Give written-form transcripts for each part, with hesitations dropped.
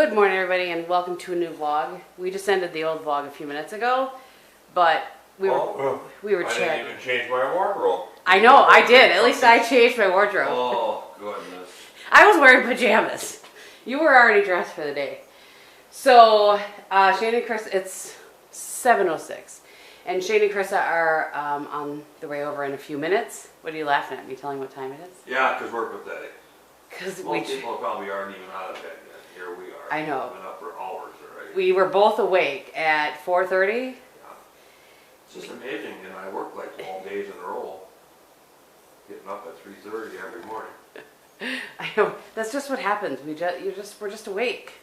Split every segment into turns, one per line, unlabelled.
Good morning, everybody, and welcome to a new vlog. We just ended the old vlog a few minutes ago, but we were
I
chatting.
didn't even change my wardrobe.
I know, I did. At least I changed my wardrobe.
Oh, goodness.
I was wearing pajamas. You were already dressed for the day. So, Shane and Chris, it's 7:06. And Shane and Chris are on the way over in a few minutes. What are you laughing at? Me telling what time it is?
Yeah, because we're pathetic.
Because
Most people probably aren't even out of bed yet. Here we are.
I know.
We've been up for hours already.
we were both awake at 4:30.
Yeah. It's just amazing, and I work like all days in a row. Getting up at 3:30 every morning.
I know. That's just what happens. We're just awake.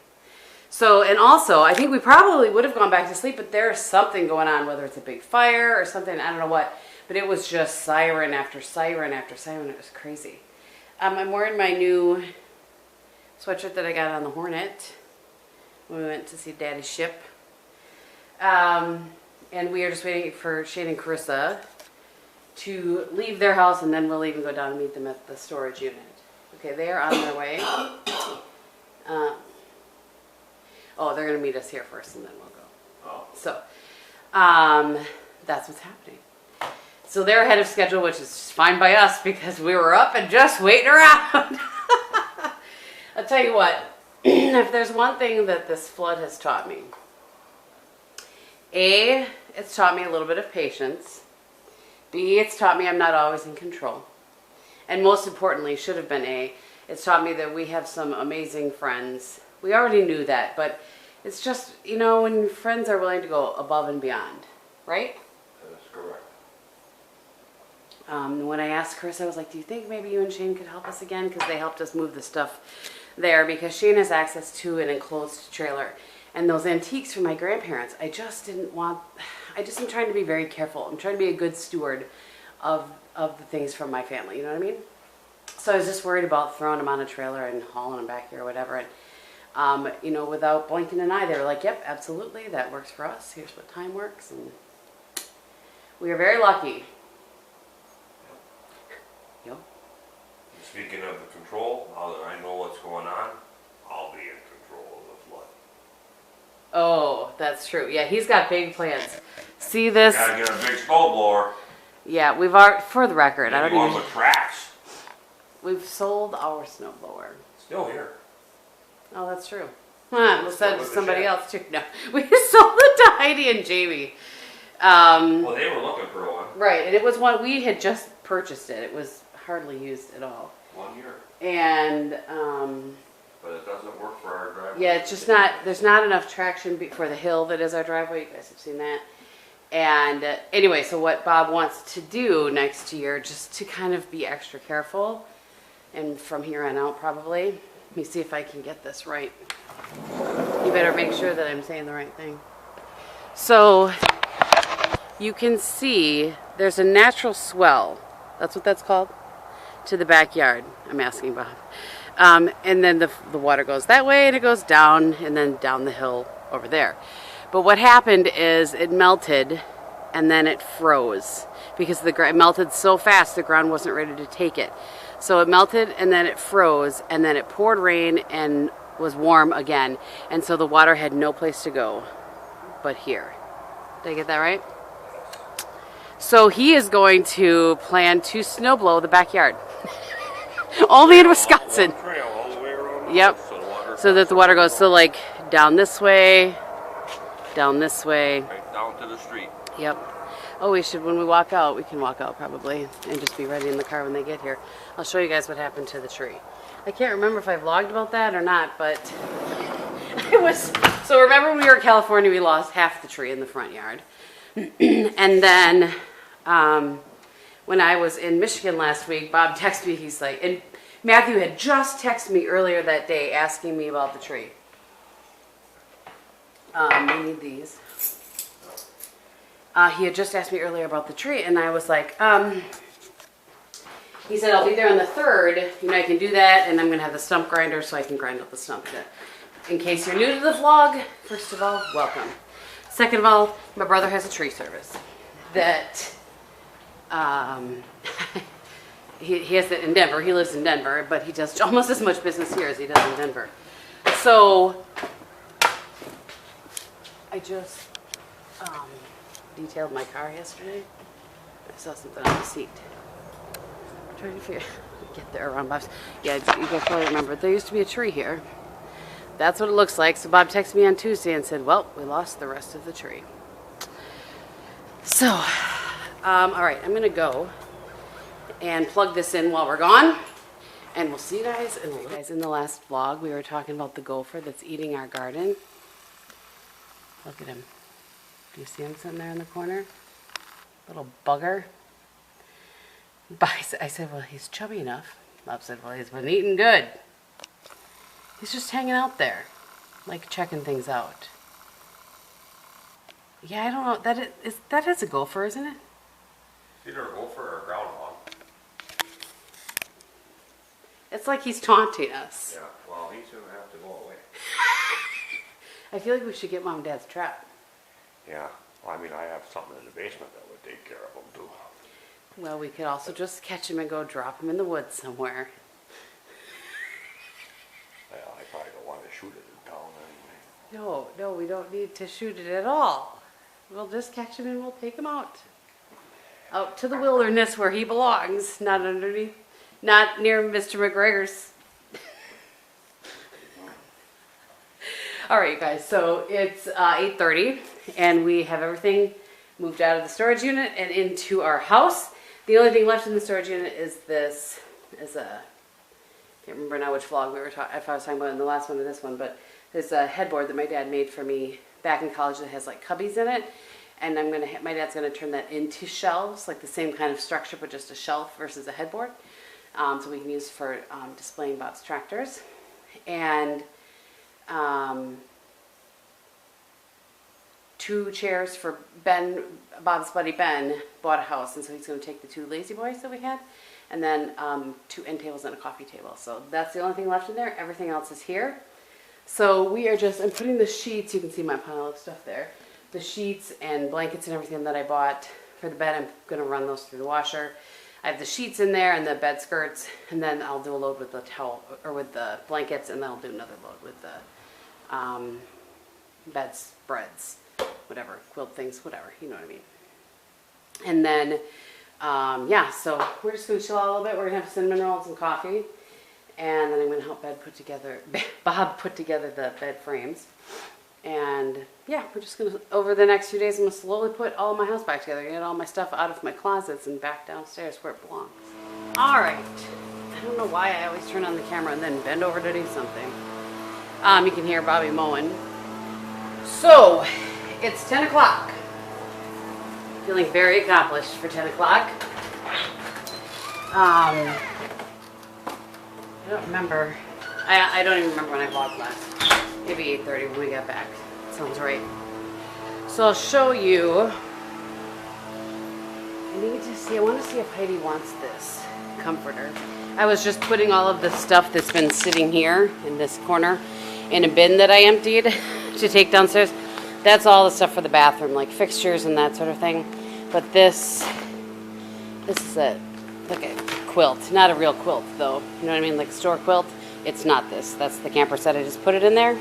So, and also, I think we probably would have gone back to sleep, but there's something going on, whether it's a big fire or something, I don't know what, but it was just siren after siren after siren. It was crazy. I'm wearing my new sweatshirt that I got on the Hornet when we went to see Daddy's ship. And we are just waiting for Shane and Carissa to leave their house, and then we'll even go down and meet them at the storage unit. Okay, they are on their way. Oh, they're going to meet us here first, and then we'll go.
Oh.
So, that's what's happening. So they're ahead of schedule, which is fine by us because we were up and just waiting around. I'll tell you what, if there's one thing that this flood has taught me, A, it's taught me a little bit of patience. B, it's taught me I'm not always in control. And most importantly, should have been A, it's taught me that we have some amazing friends. We already knew that, but it's just, you know, when friends are willing to go above and beyond, right?
That's correct.
When I asked Chris, I was like, do you think maybe you and Shane could help us again? Because they helped us move the stuff there, because Shane has access to an enclosed trailer. And those antiques from my grandparents, I just am trying to be very careful. I'm trying to be a good steward of the things from my family, you know what I mean? So I was just worried about throwing them on a trailer and hauling them back here or whatever. And, you know, without blinking an eye, they were like, yep, absolutely, that works for us. Here's what time works. And we are very lucky. Yep.
Speaking of the control, now that I know what's going on, I'll be in control of the flood.
Oh, that's true. Yeah, he's got big plans. See this?
Gotta get a big snow blower.
Yeah, we've already, for the record, I
Maybe
don't
one
even.
with tracks.
We've sold our snowblower.
Still here.
Oh, that's true. We'll send it to
with the
somebody
shed.
else too. No, we sold it to Heidi and Jamie.
Well, they were looking for one.
Right, and it was one we had just purchased it. It was hardly used at all.
1 year.
And
But it doesn't work for our driveway.
yeah, it's just not. There's not enough traction for the hill that is our driveway. You guys have seen that. And anyway, so what Bob wants to do next year, just to kind of be extra careful, and from here on out probably. Let me see if I can get this right. You better make sure that I'm saying the right thing. So you can see there's a natural swell. That's what that's called? To the backyard. I'm asking Bob. And then the water goes that way and it goes down and then down the hill over there. But what happened is it melted and then it froze because it melted so fast the ground wasn't ready to take it. So it melted and then it froze and then it poured rain and was warm again. And so the water had no place to go but here. Did I get that right? So he is going to plan to snowblow the backyard. Only in Wisconsin.
Trail all the way around.
Yep. So that the water goes like down this way,
right down to the street.
Yep. Oh, we should, when we walk out, we can walk out probably and just be ready in the car when they get here. I'll show you guys what happened to the tree. I can't remember if I vlogged about that or not, but it was, so remember when we were in California, we lost half the tree in the front yard. And then when I was in Michigan last week, Bob texted me, he's like, and Matthew had just texted me earlier that day asking me about the tree. We need these. He had just asked me earlier about the tree, and I was like, he said, I'll be there on the 3rd, you know, I can do that, and I'm going to have the stump grinder so I can grind up the stump. In case you're new to the vlog, first of all, welcome. Second of all, my brother has a tree service that he has it in Denver. He lives in Denver, but he does almost as much business here as he does in Denver. So I just detailed my car yesterday. I saw something on the seat. I'm trying to get there around Bob's. Yeah, you guys probably remember there used to be a tree here. That's what it looks like. So Bob texted me on Tuesday and said, well, we lost the rest of the tree. So, all right, I'm gonna go and plug this in while we're gone. And we'll see you guys. In the last vlog, we were talking about the gopher that's eating our garden. Look at him. Do you see him sitting there in the corner? Little bugger. But I said, well, he's chubby enough. Bob said, well, he's been eating good. He's just hanging out there, like checking things out. Yeah, I don't know. That is a gopher, isn't it?
It's either a gopher or a groundhog.
It's like he's taunting us.
Yeah, well, he's going to have to go away.
I feel like we should get Mom and Dad's trap.
Yeah, well, I mean, I have something in the basement that would take care of him, too.
Well, we could also just catch him and go drop him in the woods somewhere.
Well, I probably don't want to shoot it in town anyway.
No, we don't need to shoot it at all. We'll just catch him and we'll take him out. Out to the wilderness where he belongs, not underneath, not near Mr. McGregor's. All right, you guys, so it's 8:30 and we have everything moved out of the storage unit and into our house. The only thing left in the storage unit is this, I can't remember now which vlog we were talking, if I was talking about in the last one or this one, but there's a headboard that my dad made for me back in college that has like cubbies in it. And my dad's gonna turn that into shelves, like the same kind of structure, but just a shelf versus a headboard. So we can use for displaying Bob's tractors. And 2 chairs for Ben, Bob's buddy Ben bought a house, and so he's gonna take the 2 lazy boys that we had, and then 2 end tables and a coffee table. So that's the only thing left in there. Everything else is here. So we are I'm putting the sheets, you can see my pile of stuff there. The sheets and blankets and everything that I bought for the bed, I'm gonna run those through the washer. I have the sheets in there and the bed skirts, and then I'll do a load with the towel, or with the blankets, and then I'll do another load with the bed spreads, whatever, quilt things, whatever, you know what I mean. And then, yeah, so we're just gonna chill out a little bit. We're gonna have cinnamon rolls and coffee, and then I'm gonna help Bob put together the bed frames. And yeah, we're just gonna, over the next few days, I'm gonna slowly put all my house back together, get all my stuff out of my closets and back downstairs where it belongs. All right, I don't know why I always turn on the camera and then bend over to do something. You can hear Bobby mowing. So, it's 10 o'clock. Feeling very accomplished for 10 o'clock. I don't remember, I don't even remember when I vlogged last. Maybe 8:30 when we got back. Sounds right. So I'll show you. I want to see if Heidi wants this comforter. I was just putting all of the stuff that's been sitting here in this corner in a bin that I emptied to take downstairs. That's all the stuff for the bathroom, like fixtures and that sort of thing. But this is like a quilt. Not a real quilt though. You know what I mean? Like a store quilt. It's not this. That's the camper set. I just put it in there.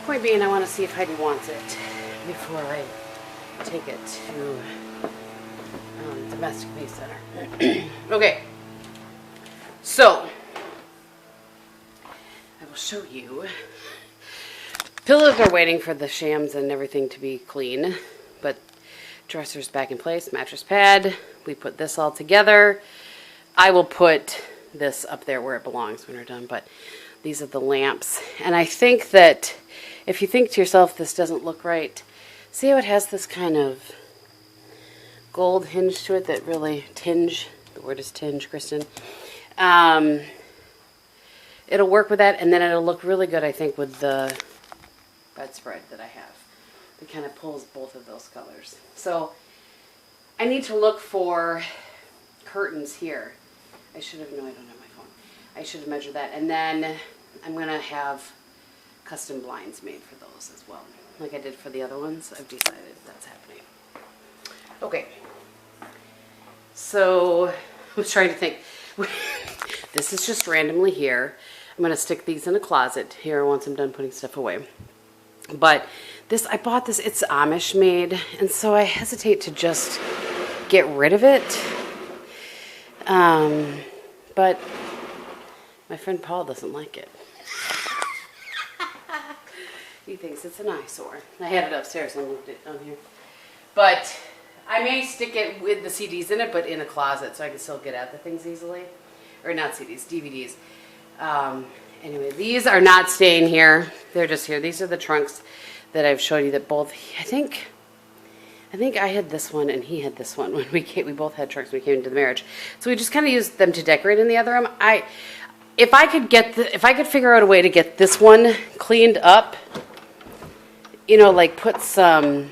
Point being, I want to see if Heidi wants it before I take it to Domestic Abuse Center. Okay. So, I will show you. Pillows are waiting for the shams and everything to be clean, but dresser's back in place, mattress pad. We put this all together. I will put this up there where it belongs when we're done, but these are the lamps. And I think that if you think to yourself, this doesn't look right, see how it has this kind of gold hinge to it that really tinge, the word is tinge, Kristin. It'll work with that, and then it'll look really good, I think, with the bedspread that I have. It kind of pulls both of those colors. So I need to look for curtains here. I should have, no, I don't have my phone. I should have measured that. And then I'm going to have custom blinds made for those as well. Like I did for the other ones. I've decided that's happening. Okay. So I was trying to think. This is just randomly here. I'm going to stick these in a closet here once I'm done putting stuff away. But I bought this, it's Amish made, and so I hesitate to just get rid of it. But my friend Paul doesn't like it. He thinks it's an eyesore. I had it upstairs and moved it down here. But I may stick it with the CDs in it, but in a closet so I can still get at the things easily. Or not CDs, DVDs. Anyway, these are not staying here. They're just here. These are the trunks that I've showed you that both, I think I had this one and he had this one when we both had trunks when we came into the marriage. So we just kind of used them to decorate in the other room. If I could figure out a way to get this one cleaned up, you know, like put something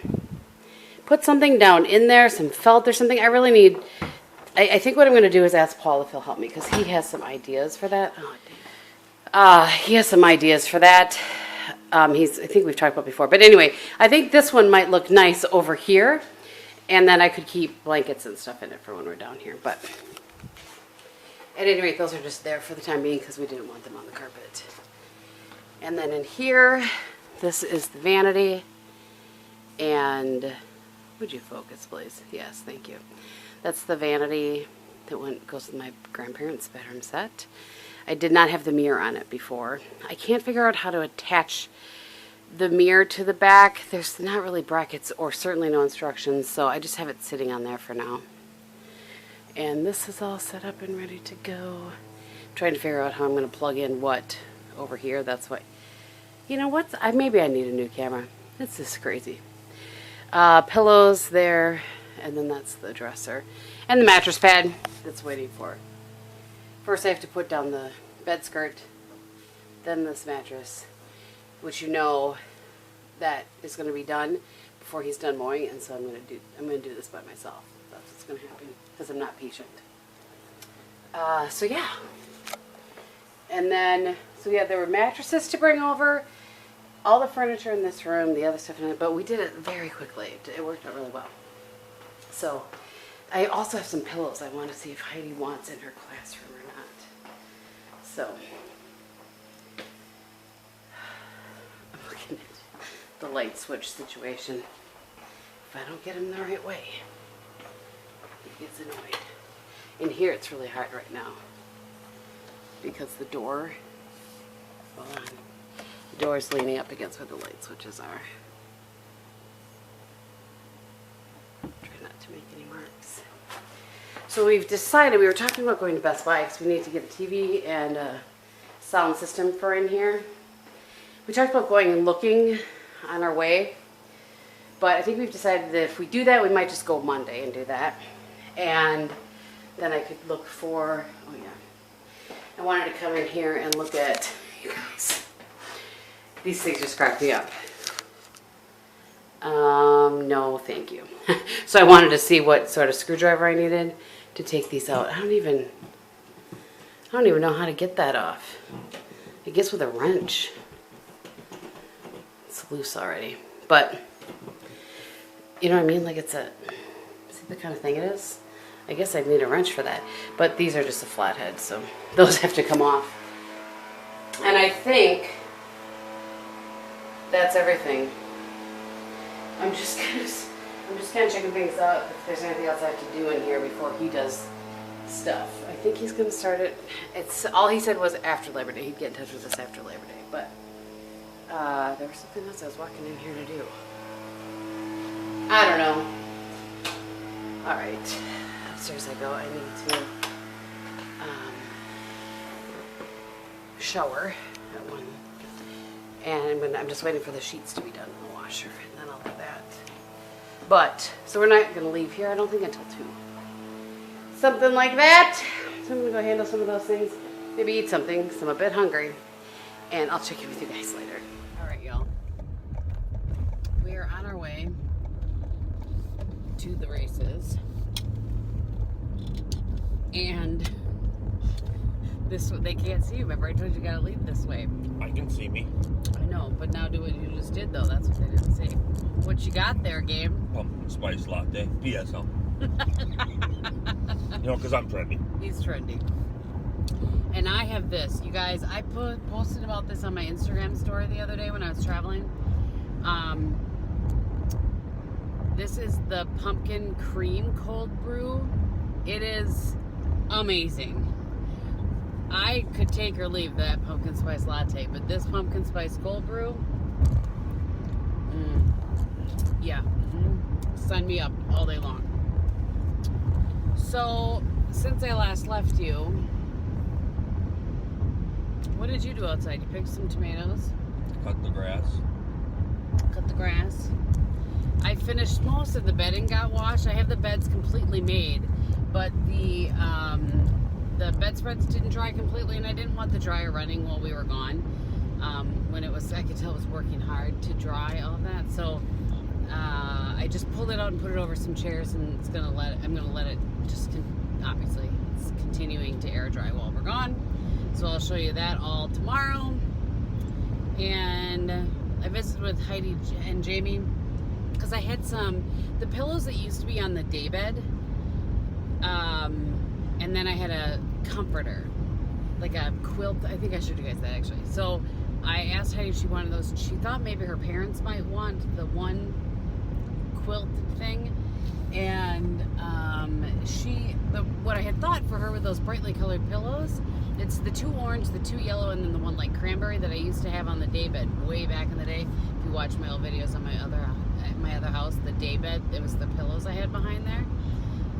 down in there, some felt or something. I really need, I think what I'm going to do is ask Paul if he'll help me because he has some ideas for that. He has some ideas for that. I think we've talked about before. But anyway, I think this one might look nice over here. And then I could keep blankets and stuff in it for when we're down here. But at any rate, those are just there for the time being because we didn't want them on the carpet. And then in here, this is the vanity. And would you focus, please? Yes, thank you. That's the vanity that goes with my grandparents' bedroom set. I did not have the mirror on it before. I can't figure out how to attach the mirror to the back. There's not really brackets or certainly no instructions, so I just have it sitting on there for now. And this is all set up and ready to go. I'm trying to figure out how I'm going to plug in what over here. That's what, you know what? Maybe I need a new camera. It's just crazy. Pillows there, and then that's the dresser. And the mattress pad that's waiting for. First I have to put down the bed skirt, then this mattress, which you know that is going to be done before he's done mowing, and so I'm going to do this by myself. That's what's going to happen because I'm not patient. So yeah. And then, so yeah, there were mattresses to bring over, all the furniture in this room, the other stuff in it, but we did it very quickly. It worked out really well. So I also have some pillows I want to see if Heidi wants in her classroom or not. So I'm looking at the light switch situation. If I don't get him the right way, he gets annoyed. In here it's really hard right now because the door, hold on, the door is leaning up against where the light switches are. Try not to make any marks. So we've decided, we were talking about going to Best Buy because we need to get a TV and a sound system for in here. We talked about going and looking on our way, but I think we've decided that if we do that, we might just go Monday and do that. And then I could look for, oh yeah, I wanted to come in here and look at, you guys, these things just crack me up. No, thank you. So I wanted to see what sort of screwdriver I needed to take these out. I don't even know how to get that off. I guess with a wrench. It's loose already. But, you know what I mean? Like see the kind of thing it is? I guess I'd need a wrench for that. But these are just a flathead, so those have to come off. And I think that's everything. I'm just kind of checking things out if there's anything else I have to do in here before he does stuff. I think he's going to start it. It's all he said was after Labor Day. He'd get in touch with us after Labor Day. But there was something else I was walking in here to do. I don't know. All right, upstairs I go. I need to shower at 1. And I'm just waiting for the sheets to be done in the washer, and then I'll do that. But, so we're not going to leave here, I don't think, until 2. Something like that. So I'm going to go handle some of those things. Maybe eat something, because I'm a bit hungry. And I'll check in with you guys later. Alright, y'all. We are on our way to the races. And they can't see you. Remember, I told you gotta leave this way.
I can see me.
I know, but now do what you just did, though. That's what they didn't see. What you got there, Gabe?
Pumpkin spice latte. PSL. You know, because I'm trendy.
He's trendy. And I have this. You guys, I posted about this on my Instagram story the other day when I was traveling. This is the pumpkin cream cold brew. It is amazing. I could take or leave that pumpkin spice latte, but this pumpkin spice cold brew, yeah, sign me up all day long. So, since I last left you, what did you do outside? You picked some tomatoes?
Cut the grass.
Cut the grass. I finished most of the bedding, got washed. I have the beds completely made, but the bedspreads didn't dry completely, and I didn't want the dryer running while we were gone. When it was, I could tell it was working hard to dry all that. So I just pulled it out and put it over some chairs, and I'm gonna let it just obviously it's continuing to air dry while we're gone. So I'll show you that all tomorrow. And I visited with Heidi and Jamie because I had the pillows that used to be on the daybed, and then I had a comforter, like a quilt. I think I showed you guys that actually. So I asked Heidi if she wanted those, and she thought maybe her parents might want the one quilt thing. And what I had thought for her with those brightly colored pillows, it's the 2 orange, the 2 yellow, and then the one like cranberry that I used to have on the daybed way back in the day. If you watch my old videos on my other house, the daybed, it was the pillows I had behind there.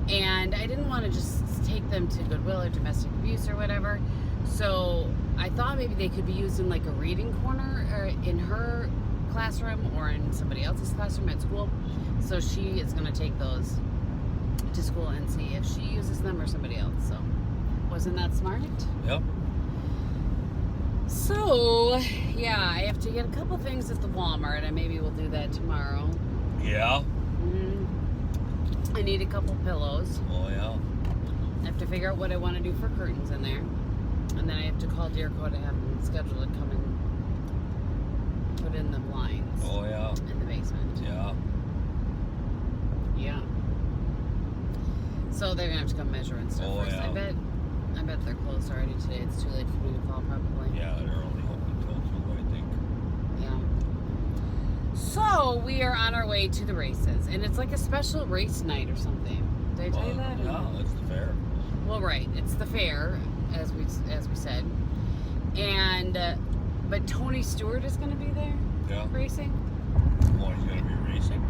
And I didn't want to just take them to Goodwill or domestic abuse or whatever. So I thought maybe they could be used in like a reading corner or in her classroom or in somebody else's classroom at school. So she is going to take those to school and see if she uses them or somebody else. So wasn't that smart?
Yep.
So yeah, I have to get a couple things at the Walmart, and maybe we'll do that tomorrow.
Yeah.
I need a couple pillows.
Oh yeah.
I have to figure out what I want to do for curtains in there, and then I have to call Deerco to have them scheduled to come and put in the blinds.
Oh yeah.
In the basement.
Yeah.
Yeah. So they're gonna have to come measure and stuff
Oh,
first.
yeah.
I bet they're closed already today. It's too late for me to call probably.
Yeah, they're only open until 2, I think.
Yeah. So we are on our way to the races, and it's like a special race night or something. Did I tell you that?
Yeah, that's the fair.
Well, right. It's the fair, as we said, and but Tony Stewart is going to be there.
Yeah.
Racing.
Oh, he's gonna be racing?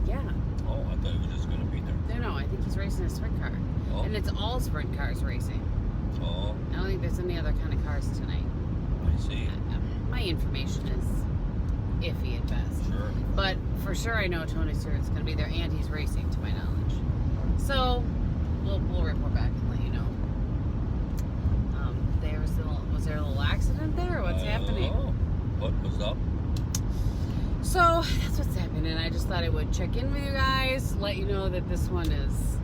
Yeah.
Oh, I thought he was just gonna be there.
No, I think he's racing a sprint car,
Oh.
and it's all sprint cars racing.
Oh,
I don't think there's any other kind of cars tonight.
I see.
My information is iffy at best.
Sure.
But for sure I know Tony Stewart's going to be there, and he's racing to my knowledge. So we'll report back and let you know. Was there a little accident there, or what's happening?
Oh, what was up?
So that's what's happening. I just thought I would check in with you guys, let you know that this one is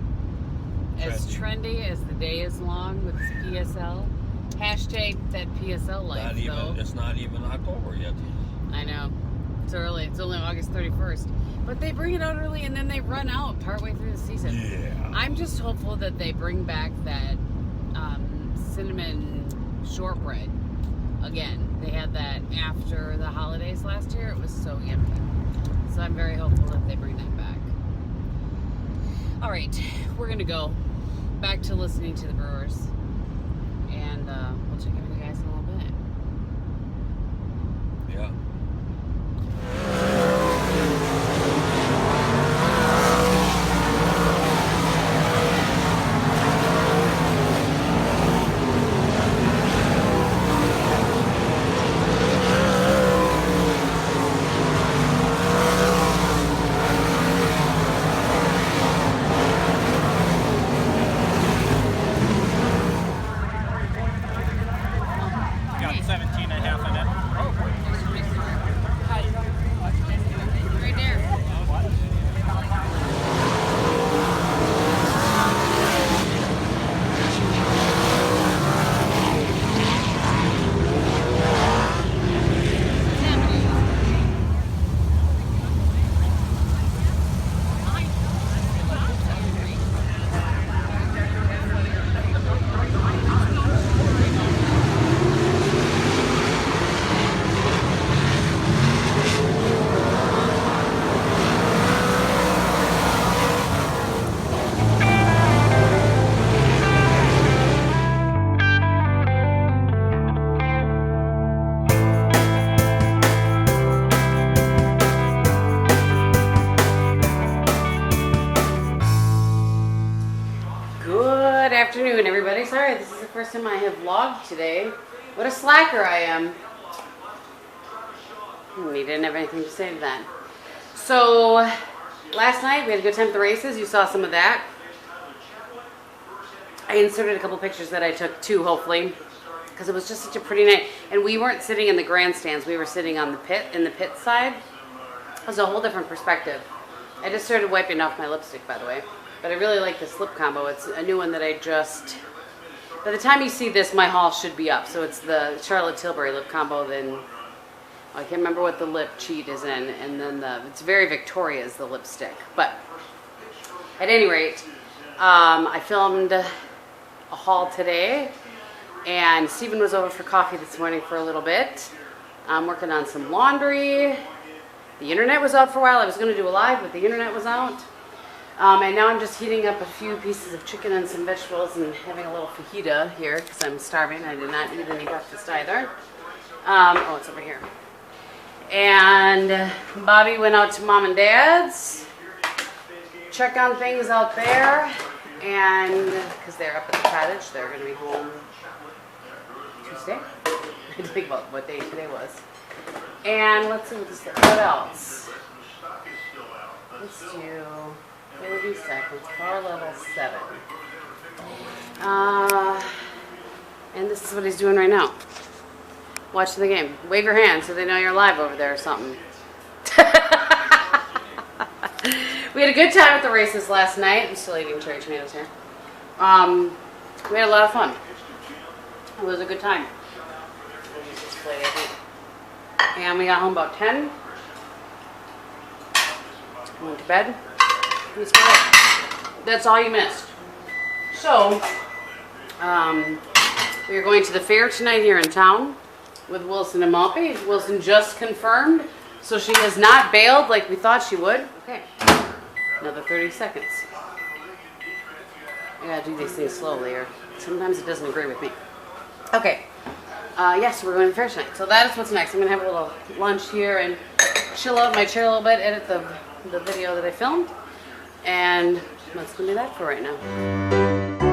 as trendy as the day is long with this PSL. Hashtag that PSL life, though.
It's not even October yet.
I know. It's early. It's only August 31st. But they bring it out early, and then they run out partway through the season.
Yeah.
I'm just hopeful that they bring back that cinnamon shortbread again. They had that after the holidays last year. It was so yummy. So I'm very hopeful that they bring that back. All right. We're going to go back to listening to the Brewers. And we'll check in with you guys in a little bit.
Yeah.
Got 17 and a half in it.
afternoon, everybody. Sorry, this is the first time I have vlogged today. What a slacker I am. We didn't have anything to say to that. So, last night we had a good time at the races. You saw some of that. I inserted a couple pictures that I took too, hopefully, because it was just such a pretty night. And we weren't sitting in the grandstands. We were sitting on the pit, in the pit side. It was a whole different perspective. I just started wiping off my lipstick, by the way. But I really like this lip combo. It's a new one that I just... By the time you see this, my haul should be up. So it's the Charlotte Tilbury lip combo. Then I can't remember what the lip cheat is in. And then it's very Victoria's, the lipstick. But at any rate, I filmed a haul today. And Stephen was over for coffee this morning for a little bit. I'm working on some laundry. The internet was out for a while. I was going to do a live, but the internet was out. And now I'm just heating up a few pieces of chicken and some vegetables and having a little fajita here because I'm starving. I did not eat any breakfast either. Oh, it's over here. And Bobby went out to Mom and Dad's, check on things out there, and because they're up at the cottage, they're going to be home Tuesday. I had to think about what day today was. And let's see what else. Let's do 30 seconds, car level 7. And this is what he's doing right now. Watching the game. Wave your hand so they know you're live over there or something. We had a good time at the races last night. I'm still eating cherry tomatoes here. We had a lot of fun. It was a good time. We'll use this plate, I think. And we got home about 10. Went to bed. That's all you missed. So, we are going to the fair tonight here in town with Wilson and Malpy. Wilson just confirmed, so she has not bailed like we thought she would. Okay, another 30 seconds. I gotta do these things slowly, or sometimes it doesn't agree with me. Okay, yes, we're going to the fair tonight. So that is what's next. I'm gonna have a little lunch here and chill out in my chair a little bit, edit the video that I filmed. And that's going to be that for right now.